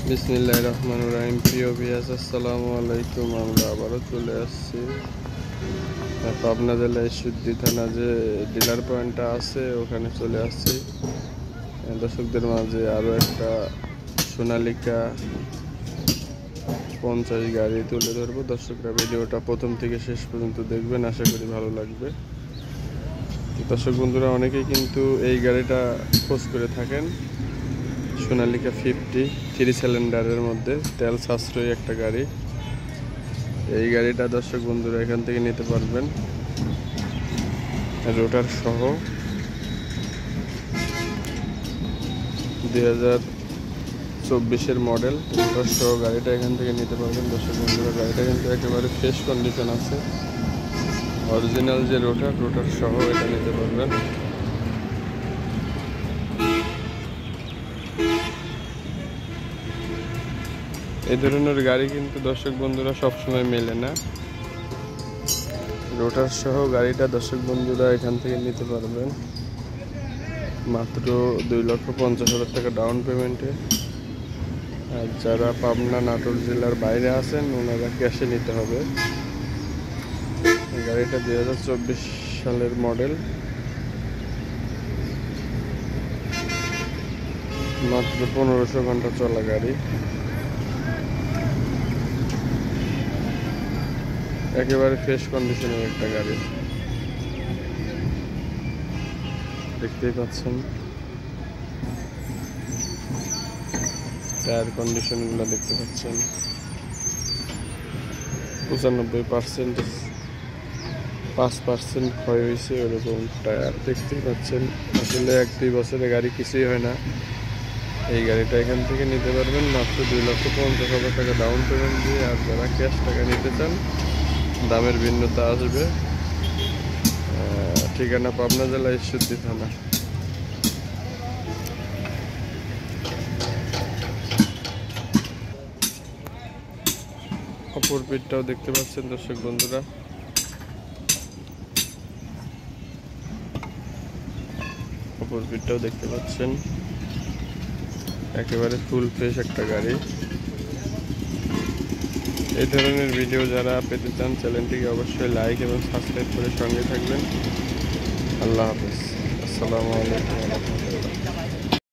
বিসমিল্লাহির রহমানির রহিম। প্রিয় ভিউয়ার্স, আসসালামু আলাইকুম। আমরা আবারও চলে আসছি পাবনা জেলায় ঈশ্বরদী থানা যে ডিলার পয়েন্টটা আছে ওখানে চলে আসছি। দর্শকদের মাঝে আরও একটা সোনালিকা 50 গাড়ি তুলে ধরবো। দর্শকরা ভিডিওটা প্রথম থেকে শেষ পর্যন্ত দেখবেন, আশা করি ভালো লাগবে। দর্শক বন্ধুরা, অনেকেই কিন্তু এই গাড়িটা খোঁজ করে থাকেন। সোনালিকা 50 3 সিলিন্ডারের মধ্যে তেল সাশ্রয়ী একটা গাড়ি। এই গাড়িটা দর্শক বন্ধুরা এখান থেকে নিতে পারবেন, রোটার সহ 2024-এর মডেল। রোটার সহ গাড়িটা এখান থেকে নিতে পারবেন। দর্শক বন্ধুরা, গাড়িটা কিন্তু একেবারে ফ্রেশ কন্ডিশন আছে। অরিজিনাল যে রোটার সহ এটা নিতে পারবেন। এই ধরনের গাড়ি কিন্তু দর্শক বন্ধুরা সবসময় মেলে না। রোটার সহ গাড়িটা দর্শক বন্ধুরা এখান থেকে নিতে পারবেন মাত্র 2,50,000 টাকা ডাউন পেমেন্টে। আর যারা পাবনা নাটোর জেলার বাইরে আছেন ওনারা ক্যাশে নিতে হবে। গাড়িটা 2024 সালের মডেল, মাত্র 1500 ঘন্টা চলা গাড়ি। একেবারে ফ্রেশ কন্ডিশনের একটা গাড়ি, দেখতেই পাচ্ছেন। টায়ার কন্ডিশনগুলো দেখতে পাচ্ছেন, 95%, 5% ক্ষয় হয়েছে ওরকম টায়ার দেখতেই পাচ্ছেন। আসলে 1-2 বছরের গাড়ি কিছুই হয় না। এই গাড়িটা এখান থেকে নিতে পারবেন মাত্র 2,50,000 টাকা ডাউন পেমেন্ট দিয়ে। আর যারা ক্যাশ টাকা নিতে চান দামের ভিন্নতা আসবে। ঠিকানা পাবনা জেলা ঈশ্বরদী থানা। অপর পিঠটাও দেখতে পাচ্ছেন দর্শক বন্ধুরা, অপর পিঠটাও দেখতে পাচ্ছেন। একেবারে ফুল ফ্রেশ একটা গাড়ি। এই ধরনের ভিডিও যারা পেতে চান চ্যানেলটিকে অবশ্যই লাইক এবং সাবস্ক্রাইব করে সঙ্গে থাকবেন। আল্লাহ হাফেজ। আসসালামু আলাইকুম।